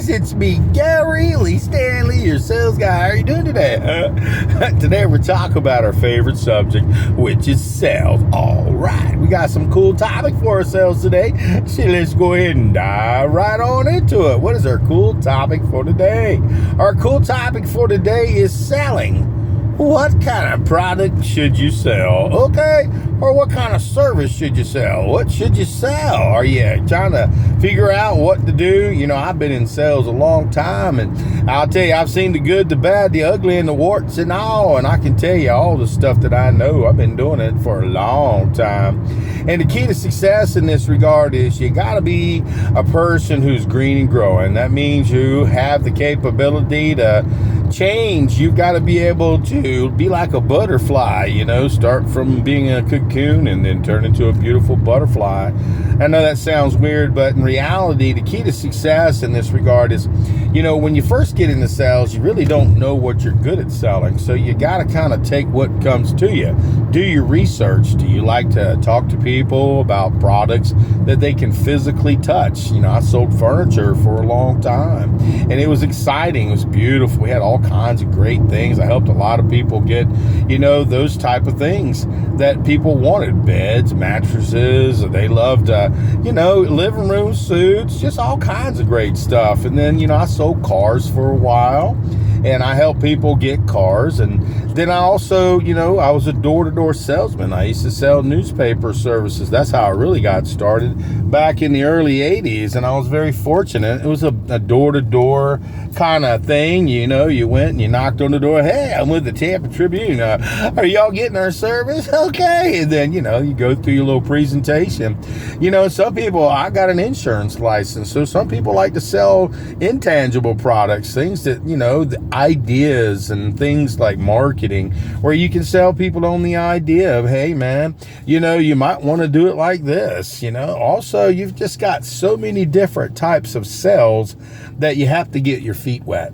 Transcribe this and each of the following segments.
guys, it's me, Gary Lee Stanley, your sales guy. How are you doing today? Today we're talking about our favorite subject, which is sales. All right, we got some cool topic for ourselves today. So let's go ahead and dive right on into it. What is our cool topic for today? Our cool topic for today is selling. What kind of product should you sell? Okay. Or what kind of service should you sell? What should you sell? Are you trying to figure out what to do? You know, I've been in sales a long time, and I'll tell you, I've seen the good, the bad, the ugly, and the warts and all, and I can tell you all the stuff that I know. I've been doing it for a long time. And the key to success in this regard is you got to be a person who's green and growing. That means you have the capability to change. You've got to be able to be like a butterfly, you know, start from being a cocoon and then turn into a beautiful butterfly. I know that sounds weird, but in reality, the key to success in this regard is, you know, when you first get into sales, you really don't know what you're good at selling. So you got to kind of take what comes to you. Do your research. Do you like to talk to people about products that they can physically touch? You know, I sold furniture for a long time, and it was exciting. It was beautiful. We had all kinds of great things. I helped a lot of people get, you know, those type of things that people wanted. Beds, mattresses. They loved, you know, living room suits, just all kinds of great stuff. And then, you know, I sold cars for a while, and I helped people get cars. And then I also, you know, I was a door-to-door salesman. I used to sell newspaper services. That's how I really got started back in the early 80s, and I was very fortunate. It was a door-to-door kind of thing. You know, you went and you knocked on the door. Hey, I'm with the Tampa Tribune. Are y'all getting our service? Okay. And then, you know, you go through your little presentation. You know, some people, I got an insurance license, so some people like to sell intangible products, things that, you know, the ideas and things like marketing, where you can sell people on the idea of, hey man, you know, you might want to do it like this. You know, also you've just got so many different types of sales that you have to get your feet wet.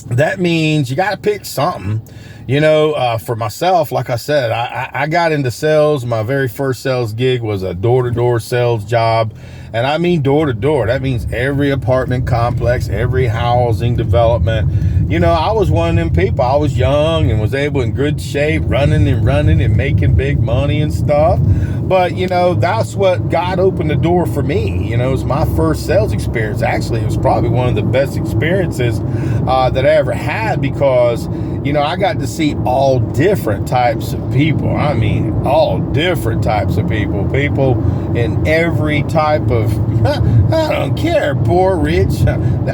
That means you got to pick something. You know, for myself, like I said, I got into sales. My very first sales gig was a door-to-door sales job. And I mean door-to-door. That means every apartment complex, every housing development. You know, I was one of them people. I was young and was able, in good shape, running and making big money and stuff. But, you know, that's what God opened the door for me. You know, it was my first sales experience. Actually, it was probably one of the best experiences that I ever had, because, you know, I got to see all different types of people. I mean, all different types of people. People in every type of, I don't care, poor, rich,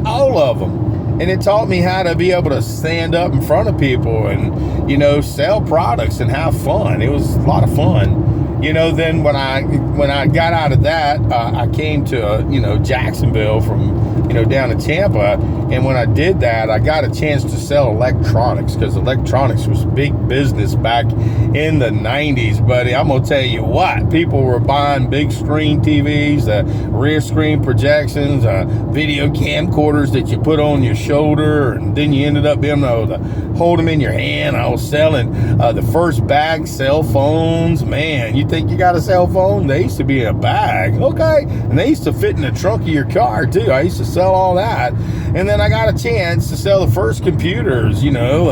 all of them. And it taught me how to be able to stand up in front of people and, you know, sell products and have fun. It was a lot of fun. You know, then when I got out of that, I came to, you know, Jacksonville from, you know, down to Tampa. And when I did that, I got a chance to sell electronics, because electronics was big business back in the 90s, buddy. I'm going to tell you what, people were buying big screen TVs, rear screen projections, video camcorders that you put on your shoulder, and then you ended up being able to hold them in your hand. I was selling the first bag cell phones. Man, you think you got a cell phone? They used to be in a bag, okay? And they used to fit in the trunk of your car, too. I used to sell all that. And then I got a chance to sell the first computers, you know,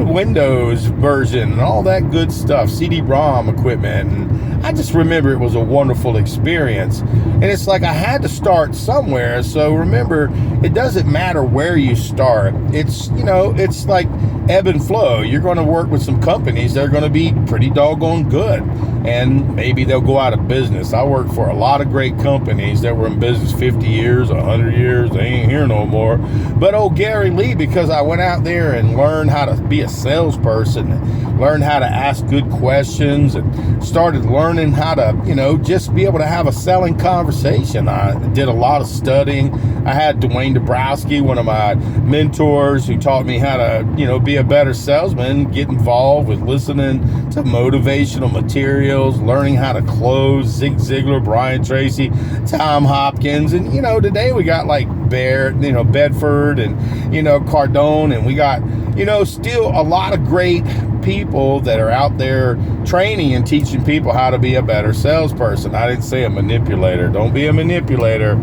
Windows version and all that good stuff, CD-ROM equipment. And I just remember it was a wonderful experience. And it's like I had to start somewhere. So remember, it doesn't matter where you start. It's, you know, it's like ebb and flow. You're going to work with some companies that are going to be pretty doggone good, and maybe they'll go out of business. I worked for a lot of great companies that were in business 50 years, 100 years. They ain't here no more. But old Gary Lee, because I went out there and learned how to be a salesperson, learned how to ask good questions, and started learning how to, you know, just be able to have a selling conversation. I did a lot of studying. I had Dwayne Dabrowski, one of my mentors, who taught me how to, you know, be a better salesman, get involved with listening to motivational materials, learning how to close. Zig Ziglar, Brian Tracy, Tom Hopkins. And, you know, today we got like Bedford and, you know, Cardone, and we got, you know, still a lot of great people that are out there training and teaching people how to be a better salesperson. I didn't say a manipulator. Don't be a manipulator.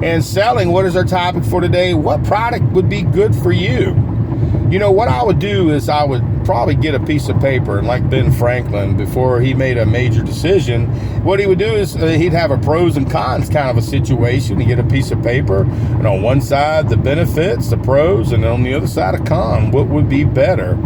And selling, what is our topic for today? What product would be good for you? You know, what I would do is I would probably get a piece of paper, and like Ben Franklin, before he made a major decision, what he would do is he'd have a pros and cons kind of a situation. He'd get a piece of paper, and on one side, the benefits, the pros, and on the other side, a con. What would be better?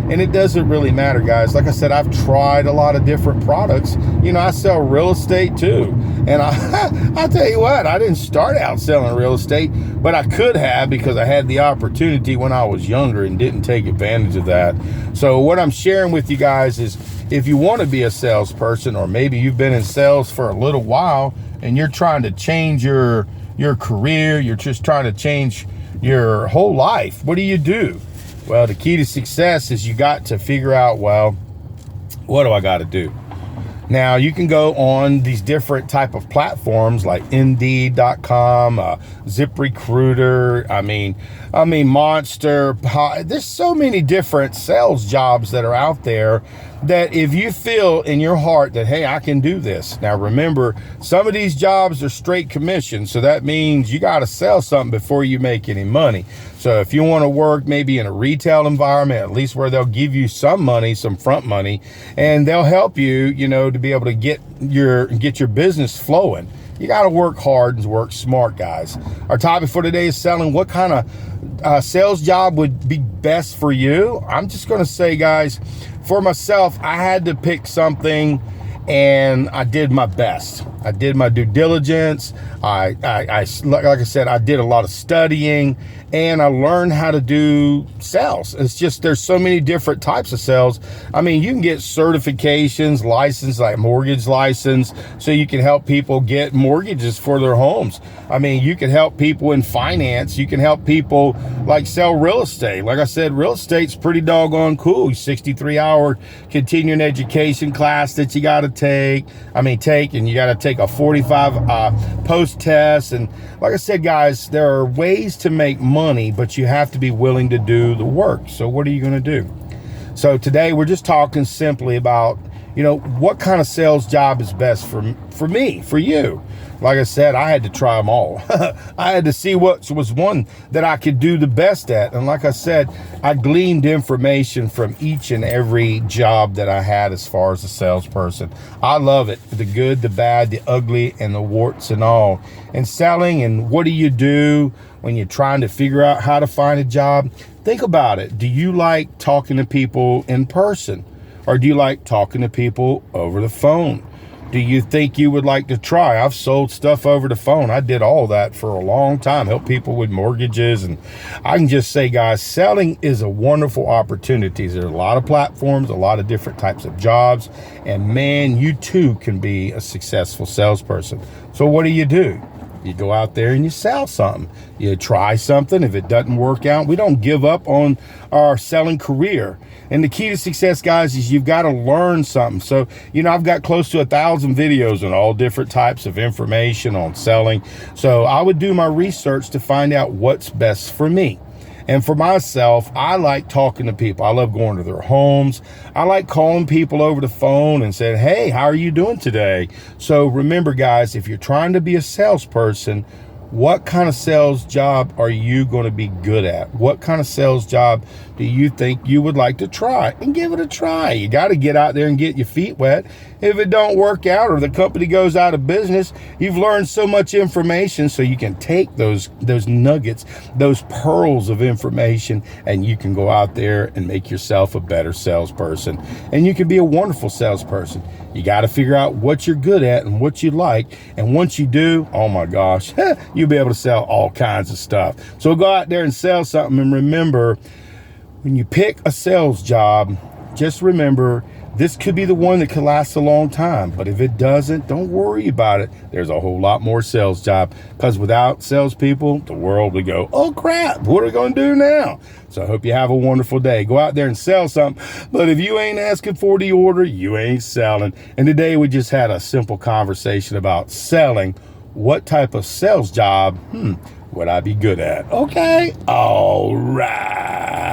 And it doesn't really matter, guys. Like I said, I've tried a lot of different products. You know, I sell real estate too. And I'll tell you what, I didn't start out selling real estate, but I could have, because I had the opportunity when I was younger and didn't take advantage of that. So what I'm sharing with you guys is, if you want to be a salesperson, or maybe you've been in sales for a little while and you're trying to change your career, you're just trying to change your whole life, what do you do? Well, the key to success is you got to figure out, well, what do I got to do? Now, you can go on these different type of platforms like Indeed.com, ZipRecruiter, I mean, Monster. There's so many different sales jobs that are out there that if you feel in your heart that, hey, I can do this. Now, remember, some of these jobs are straight commission. So that means you got to sell something before you make any money. So if you want to work maybe in a retail environment, at least where they'll give you some money, some front money, and they'll help you, you know, to be able to get your business flowing. You got to work hard and work smart, guys. Our topic for today is selling. What kind of sales job would be best for you? I'm just going to say, guys, for myself, I had to pick something, and I did my best. I did my due diligence. Like I said, I did a lot of studying, and I learned how to do sales. It's just, there's so many different types of sales. I mean, you can get certifications, license, like mortgage license, so you can help people get mortgages for their homes. I mean, you can help people in finance. You can help people like sell real estate. Like I said, real estate's pretty doggone cool. 63-hour continuing education class that you got to take, and you got to take a 45 post test. And like I said, guys, there are ways to make money, but you have to be willing to do the work. So what are you going to do? So today we're just talking simply about, you know, what kind of sales job is best for me, for you. Like I said, I had to try them all. I had to see what was one that I could do the best at. And like I said, I gleaned information from each and every job that I had as far as a salesperson. I love it. The good, the bad, the ugly, and the warts and all. And selling, and what do you do when you're trying to figure out how to find a job? Think about it. Do you like talking to people in person? Or do you like talking to people over the phone? Do you think you would like to try? I've sold stuff over the phone. I did all that for a long time, help people with mortgages. And I can just say, guys, selling is a wonderful opportunity. There's a lot of platforms, a lot of different types of jobs. And man, you too can be a successful salesperson. So what do? You go out there and you sell something. You try something. If it doesn't work out, we don't give up on our selling career. And the key to success, guys, is you've got to learn something. So, you know, I've got close to 1,000 videos on all different types of information on selling. So I would do my research to find out what's best for me. And for myself, I like talking to people. I love going to their homes. I like calling people over the phone and saying, hey, how are you doing today? So remember, guys, if you're trying to be a salesperson, what kind of sales job are you going to be good at? What kind of sales job do you think you would like to try? And give it a try. You got to get out there and get your feet wet. If it don't work out or the company goes out of business, you've learned so much information, so you can take those nuggets, those pearls of information, and you can go out there and make yourself a better salesperson. And you can be a wonderful salesperson. You got to figure out what you're good at and what you like. And once you do, oh my gosh, you'll be able to sell all kinds of stuff. So go out there and sell something. And remember, when you pick a sales job, just remember, this could be the one that could last a long time. But if it doesn't, don't worry about it. There's a whole lot more sales job, because without salespeople, the world would go, oh crap, what are we going to do now? So I hope you have a wonderful day. Go out there and sell something. But if you ain't asking for the order, you ain't selling. And today we just had a simple conversation about selling. What type of sales job would I be good at? Okay. All right.